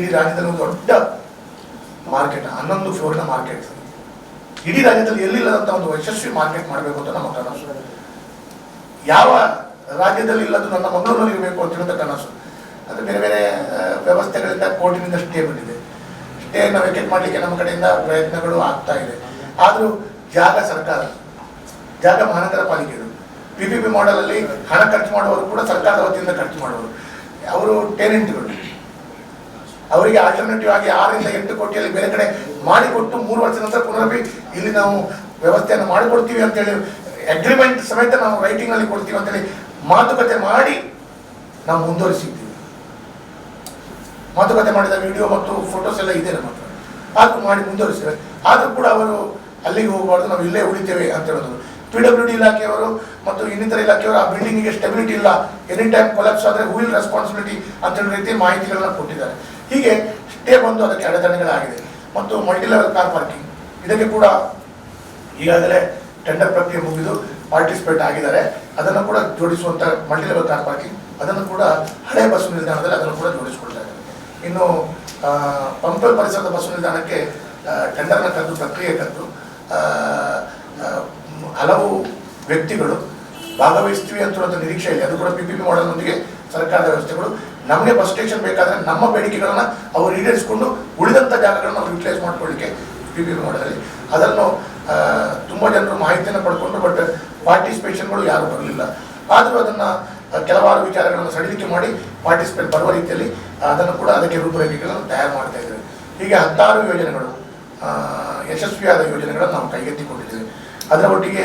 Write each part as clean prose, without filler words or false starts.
ಇಡೀ ರಾಜ್ಯದಲ್ಲಿ ಒಂದು ದೊಡ್ಡ ಮಾರ್ಕೆಟ್, 11 ಫ್ಲೋರ್ನ ಮಾರ್ಕೆಟ್, ಇಡೀ ರಾಜ್ಯದಲ್ಲಿ ಎಲ್ಲಿಲ್ಲದಂಥ ಒಂದು ಯಶಸ್ವಿ ಮಾರ್ಕೆಟ್ ಮಾಡಬೇಕು ಅಂತ ನಮ್ಮ ಕನಸು. ಯಾವ ರಾಜ್ಯದಲ್ಲಿ ಇಲ್ಲದು ನನ್ನ ಮಂಗಳೂರಲ್ಲಿ ಇರಬೇಕು ಅಂತ ಹೇಳೋದು ಕನಸು. ಅದು ಬೇರೆ ಬೇರೆ ವ್ಯವಸ್ಥೆಗಳಿಂದ ಕೋರ್ಟಿನಿಂದ ಸ್ಟೇ ಬಂದಿದೆ. ಸ್ಟೇನ ವೆಕೆಟ್ ಮಾಡಲಿಕ್ಕೆ ನಮ್ಮ ಕಡೆಯಿಂದ ಪ್ರಯತ್ನಗಳು ಆಗ್ತಾ ಇದೆ. ಆದರೂ ಜಾಗ ಸರ್ಕಾರ, ಜಾಗ ಮಹಾನಗರ ಪಾಲಿಕೆದು. PPP ಮಾಡೆಲಲ್ಲಿ ಹಣ ಖರ್ಚು ಮಾಡುವವರು ಕೂಡ ಸರ್ಕಾರದ ವತಿಯಿಂದ ಖರ್ಚು ಮಾಡುವರು. ಅವರು ಟೆನೆಂಟ್ಗಳು, ಅವರಿಗೆ ಆಲ್ಟರ್ನೇಟಿವ್ ಆಗಿ 6 ರಿಂದ 8 ಕೋಟಿಯಲ್ಲಿ ಬೇರೆ ಕಡೆ ಮಾಡಿಕೊಟ್ಟು 3 ವರ್ಷದ ನಂತರ ಪುನರಭಿ ಇಲ್ಲಿ ನಾವು ವ್ಯವಸ್ಥೆಯನ್ನು ಮಾಡಿಕೊಡ್ತೀವಿ ಅಂತೇಳಿ ಅಗ್ರಿಮೆಂಟ್ ಸಮೇತ ನಾವು ರೈಟಿಂಗ್ನಲ್ಲಿ ಕೊಡ್ತೀವಿ ಅಂತೇಳಿ ಮಾತುಕತೆ ಮಾಡಿ ನಾವು ಮುಂದುವರಿಸಿದ್ದೀವಿ. ಮಾತುಕತೆ ಮಾಡಿದ ವಿಡಿಯೋ ಮತ್ತು ಫೋಟೋಸ್ ಎಲ್ಲ ಇದೆ ನಮ್ಮ ಹತ್ರ. ಆದರೂ ಮಾಡಿ ಮುಂದುವರಿಸಿದ್ದಾರೆ. ಆದರೂ ಕೂಡ ಅವರು ಅಲ್ಲಿಗೆ ಹೋಗಬಾರ್ದು, ನಾವು ಇಲ್ಲೇ ಉಳಿತೇವೆ ಅಂತ ಹೇಳೋದು. PWD ಇಲಾಖೆಯವರು ಮತ್ತು ಇನ್ನಿತರ ಇಲಾಖೆಯವರು ಆ ಬಿಲ್ಡಿಂಗಿಗೆ ಸ್ಟೆಬಿಲಿಟಿ ಇಲ್ಲ, ಎನಿ ಟೈಮ್ ಕೊಲಾಪ್ಸ್ ಆದರೆ ಹೂ ವಿಲ್ ರೆಸ್ಪಾನ್ಸಿಬಿಲಿಟಿ ಅಂತ ಹೇಳೋ ರೀತಿ ಮಾಹಿತಿಗಳನ್ನು ಕೊಟ್ಟಿದ್ದಾರೆ. ಹೀಗೆ ಸ್ಟೇ ಬಂದು ಅದಕ್ಕೆ ಅಡೆತಡೆಗಳಾಗಿದೆ. ಮತ್ತು ಮಲ್ಟಿ ಲೆವೆಲ್ ಕಾರ್ ಪಾರ್ಕಿಂಗ್, ಇದಕ್ಕೆ ಕೂಡ ಈಗಾಗಲೇ ಟೆಂಡರ್ ಪ್ರಕ್ರಿಯೆ ಮುಗಿದು ಪಾರ್ಟಿಸಿಪೇಟ್ ಆಗಿದ್ದಾರೆ. ಅದನ್ನು ಕೂಡ ಜೋಡಿಸುವಂಥ ಮಲ್ಟಿ ಲೆವೆಲ್ ಕಾರ್ ಪಾರ್ಕಿಂಗ್, ಅದನ್ನು ಕೂಡ ಹಳೆ ಬಸ್ ನಿಲ್ದಾಣದಲ್ಲಿ ಅದನ್ನು ಕೂಡ ಜೋಡಿಸಿಕೊಳ್ತಾ ಇದ್ದಾರೆ. ಇನ್ನು ಪಂಪಲ್ ಪರಿಸರದ ಬಸ್ ನಿಲ್ದಾಣಕ್ಕೆ ಟೆಂಡರ್ನ ಕರೆದು ಪ್ರಕ್ರಿಯೆ ಕರೆದು ಹಲವು ವ್ಯಕ್ತಿಗಳು ಭಾಗವಹಿಸ್ತೀವಿ ಅಂತ ನಿರೀಕ್ಷೆಯಲ್ಲಿ, ಅದು ಕೂಡ PPP ಮಾಡೆಲ್ನೊಂದಿಗೆ ಸರ್ಕಾರದ ವ್ಯವಸ್ಥೆಗಳು. ನಮಗೆ ಬಸ್ ಸ್ಟೇಷನ್ ಬೇಕಾದರೆ ನಮ್ಮ ಬೇಡಿಕೆಗಳನ್ನು ಅವರು ಈಡೇರಿಸಿಕೊಂಡು ಉಳಿದಂಥ ಜಾಗಗಳನ್ನು ನಾವು ಯುಟಿಲೈಸ್ ಮಾಡ್ಕೊಳ್ಳಿಕ್ಕೆ PPP ಮಾಡೆಲಲ್ಲಿ ಅದನ್ನು ತುಂಬ ಜನರು ಮಾಹಿತಿಯನ್ನು ಪಡ್ಕೊಂಡು, ಬಟ್ ಪಾರ್ಟಿಸಿಪೇಷನ್ಗಳು ಯಾರೂ ಬರಲಿಲ್ಲ. ಆದರೂ ಅದನ್ನು ಕೆಲವಾರು ವಿಚಾರಗಳನ್ನು ಸಡಿಲಿಕೆ ಮಾಡಿ ಪಾರ್ಟಿಸಿಪೇಟ್ ಬರುವ ರೀತಿಯಲ್ಲಿ ಅದನ್ನು ಕೂಡ ಅದಕ್ಕೆ ರೂಪರೇಖೆಗಳನ್ನು ತಯಾರು ಮಾಡ್ತಾ ಇದ್ದೇವೆ. ಹೀಗೆ 16 ಯೋಜನೆಗಳು, ಯಶಸ್ವಿಯಾದ ಯೋಜನೆಗಳನ್ನು ನಾವು ಕೈಗೆತ್ತಿಕೊಂಡಿದ್ದೇವೆ. ಅದರ ಒಟ್ಟಿಗೆ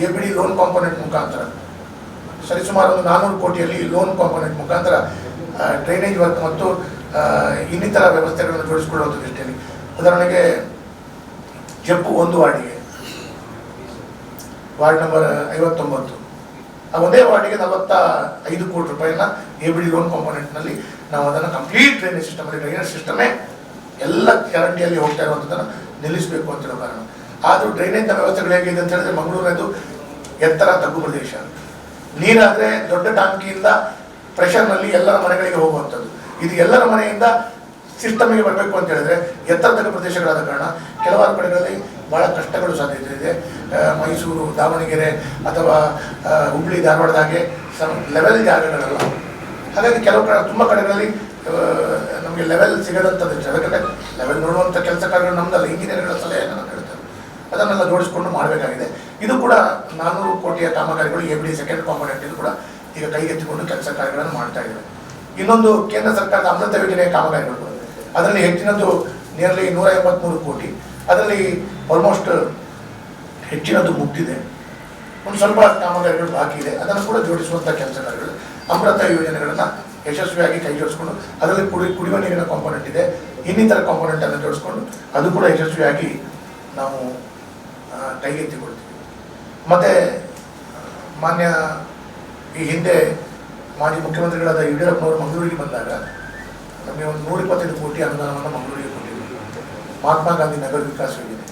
ABD ಲೋನ್ ಕಾಂಪೋನೆಂಟ್ ಮುಖಾಂತರ ಸರಿಸುಮಾರು ಒಂದು 400 ಕೋಟಿಯಲ್ಲಿ ಲೋನ್ ಕಾಂಪೋನೆಂಟ್ ಮುಖಾಂತರ ಡ್ರೈನೇಜ್ ವರ್ಕ್ ಮತ್ತು ಇನ್ನಿತರ ವ್ಯವಸ್ಥೆಗಳನ್ನು ಜೋಡಿಸಿಕೊಳ್ಳುವಂಥ ದೃಷ್ಟಿಯಲ್ಲಿ, ಉದಾಹರಣೆಗೆ ಜಪ್ಪು 1 ವಾರ್ಡಿಗೆ, ವಾರ್ಡ್ ನಂಬರ್ 59, ಆ ಒಂದೇ ವಾರ್ಡಿಗೆ 45 ಕೋಟಿ ರೂಪಾಯಿನ ABD ಲೋನ್ ಕಾಂಪೋನೆಂಟ್ನಲ್ಲಿ ನಾವು ಅದನ್ನು ಕಂಪ್ಲೀಟ್ ಡ್ರೈನೇಜ್ ಸಿಸ್ಟಮಲ್ಲಿ, ಡ್ರೈನೇಜ್ ಸಿಸ್ಟಮೇ ಎಲ್ಲ ಗ್ಯಾರಂಟಿಯಲ್ಲಿ ಹೋಗ್ತಾ ಇರುವಂಥದ್ದನ್ನು ನಿಲ್ಲಿಸಬೇಕು ಅಂತ ಹೇಳೋ ಕಾರಣ. ಆದರೂ ಡ್ರೈನೇಜ್ನ ವ್ಯವಸ್ಥೆಗಳು ಹೇಗಿದೆ ಅಂತ ಹೇಳಿದ್ರೆ, ಮಂಗಳೂರಿನದು ಎತ್ತರ ತಗ್ಗು ಪ್ರದೇಶ, ನೀರಾದರೆ ದೊಡ್ಡ ಟಾಂಕಿಯಿಂದ ಪ್ರೆಷರ್ನಲ್ಲಿ ಎಲ್ಲರ ಮನೆಗಳಿಗೆ ಹೋಗುವಂಥದ್ದು. ಇದು ಎಲ್ಲರ ಮನೆಯಿಂದ ಸಿಸ್ಟಮಿಗೆ ಬರಬೇಕು ಅಂತ ಹೇಳಿದ್ರೆ ಎತ್ತರ ತಗ್ಗು ಪ್ರದೇಶಗಳಾದ ಕಾರಣ ಕೆಲವಾರು ಕಡೆಗಳಲ್ಲಿ ಭಾಳ ಕಷ್ಟಗಳು ಸಾಧ್ಯತೆ ಇದೆ. ಮೈಸೂರು, ದಾವಣಗೆರೆ ಅಥವಾ ಹುಬ್ಬಳ್ಳಿ, ಧಾರವಾಡದ ಹಾಗೆ ಲೆವೆಲ್ ಜಾಗಗಳಲ್ಲ. ಹಾಗಾಗಿ ಕೆಲವು ಕಡೆ, ತುಂಬ ಕಡೆಗಳಲ್ಲಿ ನಮಗೆ ಲೆವೆಲ್ ಸಿಗದಂಥದ್ದು. ಅದಕ್ಕೆ ಲೆವೆಲ್ ನೋಡುವಂಥ ಕೆಲಸ ಕಾರ್ಯಗಳು ನಮ್ಮದಲ್ಲ, ಇಂಜಿನಿಯರ್ಗಳ ಸಲಹೆಯನ್ನು ನಾವು ಹೇಳ್ತೇವೆ. ಅದನ್ನೆಲ್ಲ ಜೋಡಿಸಿಕೊಂಡು ಮಾಡಬೇಕಾಗಿದೆ. ಇದು ಕೂಡ 400 ಕೋಟಿಯ ಕಾಮಗಾರಿಗಳು ABD ಸೆಕೆಂಡ್ ಕಾಂಪೋನೆಂಟ್, ಇದು ಕೂಡ ಈಗ ಕೈಗೆತ್ತಿಕೊಂಡು ಕೆಲಸ ಕಾರ್ಯಗಳನ್ನು ಮಾಡ್ತಾ ಇದ್ದೇವೆ. ಇನ್ನೊಂದು ಕೇಂದ್ರ ಸರ್ಕಾರದ ಅಮೃತ ಯೋಜನೆಯ ಕಾಮಗಾರಿಗಳು, ಅದರಲ್ಲಿ ಹೆಚ್ಚಿನದ್ದು ನಿಯರ್ಲಿ 183 ಕೋಟಿ. ಅದರಲ್ಲಿ ಆಲ್ಮೋಸ್ಟ್ ಹೆಚ್ಚಿನದ್ದು ಮುಗ್ದಿದೆ, ಒಂದು ಸ್ವಲ್ಪ ಕಾಮಗಾರಿಗಳು ಬಾಕಿ ಇದೆ. ಅದನ್ನು ಕೂಡ ಜೋಡಿಸುವಂಥ ಕೆಲಸ ಕಾರ್ಯಗಳು, ಅಮೃತ ಯೋಜನೆಗಳನ್ನು ಯಶಸ್ವಿಯಾಗಿ ಕೈ ಜೋಡಿಸ್ಕೊಂಡು, ಅದರಲ್ಲಿ ಕುಡಿಯುವ ನೀರಿನ ಕಾಂಪೋನೆಂಟ್ ಇದೆ, ಇನ್ನಿತರ ಕಾಂಪೋನೆಂಟನ್ನು ಜೋಡಿಸ್ಕೊಂಡು ಅದು ಕೂಡ ಯಶಸ್ವಿಯಾಗಿ ನಾವು ಕೈಗೆತ್ತಿಕೊಳ್ತೀವಿ. ಮತ್ತು ಮಾನ್ಯ ಈ ಹಿಂದೆ ಮಾಜಿ ಮುಖ್ಯಮಂತ್ರಿಗಳಾದ ಯಡಿಯೂರಪ್ಪನವರು ಮಂಗಳೂರಿಗೆ ಬಂದಾಗ ನಮಗೆ ಒಂದು 125 ಕೋಟಿ ಅನುದಾನವನ್ನು ಮಂಗಳೂರಿಗೆ ಕೊಟ್ಟಿದ್ದರು, ಮಹಾತ್ಮ ಗಾಂಧಿ ನಗರ ವಿಕಾಸ ಯೋಜನೆ.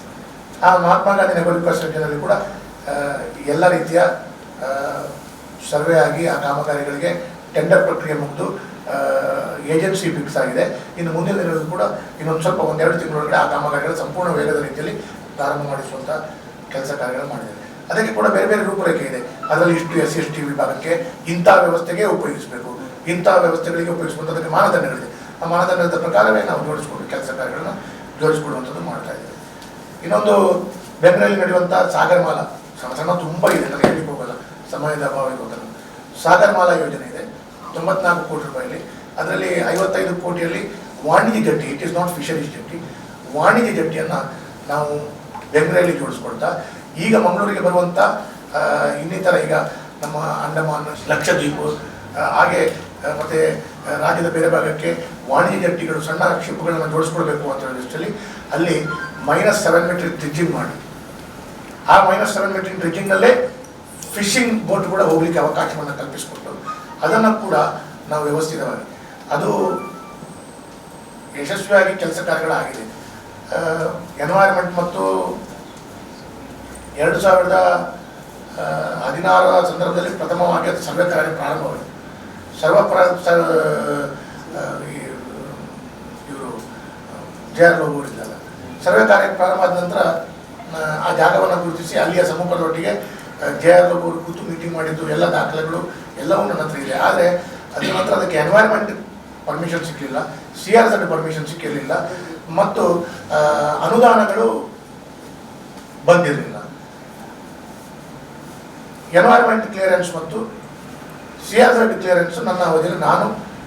ಆ ಮಹಾತ್ಮ ಗಾಂಧಿ ನಗರ ವಿಕಾಸ ಯೋಜನೆಯಲ್ಲಿ ಕೂಡ ಎಲ್ಲ ರೀತಿಯ ಸರ್ವೆ ಆಗಿ ಆ ಕಾಮಗಾರಿಗಳಿಗೆ ಟೆಂಡರ್ ಪ್ರಕ್ರಿಯೆ ಮುಗಿದು ಏಜೆನ್ಸಿ ಫಿಕ್ಸ್ ಆಗಿದೆ. ಇನ್ನು ಮುಂದಿನ ದಿನಗಳು ಕೂಡ ಇನ್ನೊಂದು ಸ್ವಲ್ಪ 1-2 ತಿಂಗಳೊಳಗಡೆ ಆ ಕಾಮಗಾರಿಗಳು ಸಂಪೂರ್ಣ ವೇಗದ ರೀತಿಯಲ್ಲಿ ಪ್ರಾರಂಭ ಮಾಡಿಸುವಂಥ ಕೆಲಸ ಕಾರ್ಯಗಳು ಮಾಡಿದ್ದಾರೆ. ಅದಕ್ಕೆ ಕೂಡ ಬೇರೆ ಬೇರೆ ರೂಪರೇಖೆ ಇದೆ. ಅದರಲ್ಲಿ ಇಷ್ಟು SC/ST ವಿಭಾಗಕ್ಕೆ ಇಂಥ ವ್ಯವಸ್ಥೆಗೆ ಉಪಯೋಗಿಸಬೇಕು, ಇಂಥ ವ್ಯವಸ್ಥೆಗಳಿಗೆ ಉಪಯೋಗಿಸುವಂಥ ಅದಕ್ಕೆ ಮಾನದಂಡಗಳಿದೆ. ಆ ಮಾನದಂಡದ ಪ್ರಕಾರವೇ ನಾವು ಜೋಡಿಸ್ಕೊಂಡು ಕೆಲಸ ಕಾರ್ಯಗಳನ್ನು ಜೋಡಿಸಿಕೊಡುವಂಥದ್ದು ಮಾಡ್ತಾ ಇದ್ದೇವೆ. ಇನ್ನೊಂದು ಬೆಂಗಳೂರಲ್ಲಿ ನಡೆಯುವಂಥ ಸಾಗರಮಾಲಾ, ಸಣ್ಣ ತುಂಬ ಇದೆ, ನನಗೆ ಹೇಳಿಕ್ಕೆ ಹೋಗಲ್ಲ, ಸಮಯದ ಅಭಾವ ಹೋಗಲ್ಲ. ಸಾಗರಮಾಲಾ ಯೋಜನೆ ಇದೆ 94 ಕೋಟಿ ರೂಪಾಯಿಲಿ. ಅದರಲ್ಲಿ 55 ಕೋಟಿಯಲ್ಲಿ ವಾಣಿಜ್ಯ ಜಟ್ಟಿ, ಇಟ್ ಈಸ್ ನಾಟ್ ಫಿಶರೀಸ್ ಜಟ್ಟಿ, ವಾಣಿಜ್ಯ ಜಟ್ಟಿಯನ್ನು ನಾವು ಬೆಂಗಳೂರಲ್ಲಿ ಜೋಡಿಸ್ಕೊಳ್ತಾ, ಈಗ ಮಂಗಳೂರಿಗೆ ಬರುವಂಥ ಇನ್ನಿತರ ಈಗ ನಮ್ಮ ಅಂಡಮಾನ್, ಲಕ್ಷದ್ವೀಪ ಹಾಗೆ ಮತ್ತು ರಾಜ್ಯದ ಬೇರೆ ಭಾಗಕ್ಕೆ ವಾಣಿಜ್ಯ ಜಟ್ಟಿಗಳು, ಸಣ್ಣ ಶಿಪ್ಗಳನ್ನು ಜೋಡಿಸ್ಕೊಳ್ಬೇಕು ಅಂತ ಹೇಳೋ ದೃಷ್ಟಿಯಲ್ಲಿ ಅಲ್ಲಿ -7 ಮೀಟರ್ ಡ್ರಿಡ್ಜಿಂಗ್ ಮಾಡಿ, ಆ -7 ಮೀಟರ್ ಡ್ರಿಡ್ಜಿಂಗಲ್ಲೇ ಫಿಶಿಂಗ್ ಬೋಟ್ ಕೂಡ ಹೋಗಲಿಕ್ಕೆ ಅವಕಾಶವನ್ನು ಕಲ್ಪಿಸಿಕೊಟ್ಟು ಅದನ್ನು ಕೂಡ ನಾವು ವ್ಯವಸ್ಥಿತವಾಗಿ ಅದು ಯಶಸ್ವಿಯಾಗಿ ಕೆಲಸ ಕಾರ್ಯಗಳಾಗಿದೆ. ಎನ್ವೈರನ್ಮೆಂಟ್ ಮತ್ತು 2016 ಸಂದರ್ಭದಲ್ಲಿ ಪ್ರಥಮವಾಗಿ ಅದು ಸರ್ವೆ ಕಾರ್ಯ ಪ್ರಾರಂಭವಾಗಿದೆ. ಇವರು JR ಲೋಗೋರಿದ್ದಲ್ಲ. ಸರ್ವೆ ಕಾರ್ಯ ಪ್ರಾರಂಭ ಆದ ನಂತರ ಆ ಜಾಗವನ್ನು ಗುರುತಿಸಿ ಅಲ್ಲಿಯ ಸಮ್ಮುಖದೊಟ್ಟಿಗೆ JR ಲೋಗೋರು ಕೂತು ಮೀಟಿಂಗ್ ಮಾಡಿದ್ದು ಎಲ್ಲ ದಾಖಲೆಗಳು ಎಲ್ಲವೂ ನನ್ನ ಹತ್ರ ಇದೆ. ಆದರೆ ಅದರ ನಂತರ ಅದಕ್ಕೆ ಎನ್ವೈರ್ಮೆಂಟ್ ಪರ್ಮಿಷನ್ ಸಿಕ್ಕಲಿಲ್ಲ, CRZ ಪರ್ಮಿಷನ್ ಸಿಕ್ಕಿರಲಿಲ್ಲ ಮತ್ತು ಅನುದಾನಗಳು ಬಂದಿರಲಿಲ್ಲ. ಎನ್ವೈರ್ಮೆಂಟ್ ಕ್ಲಿಯರೆನ್ಸ್ ಮತ್ತು CRZ ಕ್ಲಿಯರೆನ್ಸ್ ನನ್ನ ಅವಧಿಯಲ್ಲಿ ನಾನು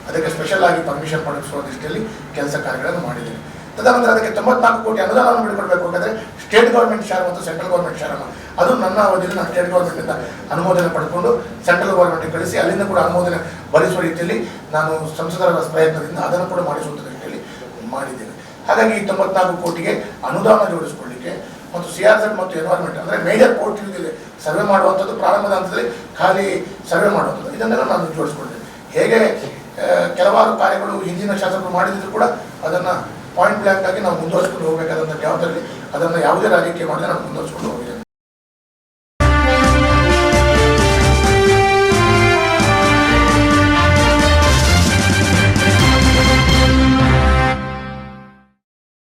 ಅದಕ್ಕೆ ಸ್ಪೆಷಲ್ ಆಗಿ ಪರ್ಮಿಷನ್ ಪಡೆಸುವ ದೃಷ್ಟಿಯಲ್ಲಿ ಕೆಲಸ ಕಾರ್ಯಗಳನ್ನು ಮಾಡಿದ್ದೇನೆ. ತದನಂತರ ಅದಕ್ಕೆ 94 ಕೋಟಿ ಅನುದಾನವನ್ನು ಬಿಡುಗಡಬೇಕು ಹಾಗಾದರೆ ಸ್ಟೇಟ್ ಗೌರ್ಮೆಂಟ್ ಶೇರ್ ಮತ್ತು ಸೆಂಟ್ರಲ್ ಗೌರ್ಮೆಂಟ್ ಶೇರನ್ನು ಅದು ನನ್ನ ಅವಧಿಯಲ್ಲಿ ನಾನು ಸ್ಟೇಟ್ ಗೌರ್ಮೆಂಟಿಂದ ಅನುಮೋದನೆ ಪಡ್ಕೊಂಡು ಸೆಂಟ್ರಲ್ ಗೌರ್ಮೆಂಟ್ಗೆ ಕಳಿಸಿ ಅಲ್ಲಿಂದ ಕೂಡ ಅನುಮೋದನೆ ಭರಿಸುವ ರೀತಿಯಲ್ಲಿ ನಾನು ಸಂಸದರ ಪ್ರಯತ್ನದಿಂದ ಅದನ್ನು ಕೂಡ ಮಾಡಿಸುವಂಥ ದೃಷ್ಟಿಯಲ್ಲಿ ಮಾಡಿದ್ದೇನೆ. ಹಾಗಾಗಿ ಈ 94 ಕೋಟಿಗೆ ಅನುದಾನ ಜೋಡಿಸಿಕೊಳ್ಳಿಕ್ಕೆ ಮತ್ತು CRZ ಮತ್ತು ಎನ್ವೈರ್ಮೆಂಟ್ ಅಂದರೆ ಮೇಜರ್ ಪೋರ್ಟ್ ಸರ್ವೆ ಮಾಡುವಂಥದ್ದು ಪ್ರಾರಂಭದ ಹಂತದಲ್ಲಿ ಖಾಲಿ ಸರ್ವೆ ಮಾಡುವಂಥದ್ದು ಇದನ್ನೆಲ್ಲ ನಾನು ಜೋಡಿಸ್ಕೊಂಡಿದ್ದೇನೆ. ಹೇಗೆ ಕೆಲವಾರು ಕಾರ್ಯಗಳು ಹಿಂದಿನ ಶಾಸಕರು ಮಾಡಿದ್ರು ಕೂಡ ಅದನ್ನು ಪಾಯಿಂಟ್ ಬ್ಲ್ಯಾಂಕ್ ಆಗಿ ನಾವು ಮುಂದುವರಿಸಿಕೊಂಡು ಹೋಗಬೇಕಾದಂಥ ಜವಾಬ್ದಾರಿ ಅದನ್ನು ಯಾವುದೇ ರಾಜಕೀಯ ಮಾಡದೆ ನಾನು ಮುಂದುವರಿಸಿಕೊಂಡು ಹೋಗಿದ್ದೇನೆ.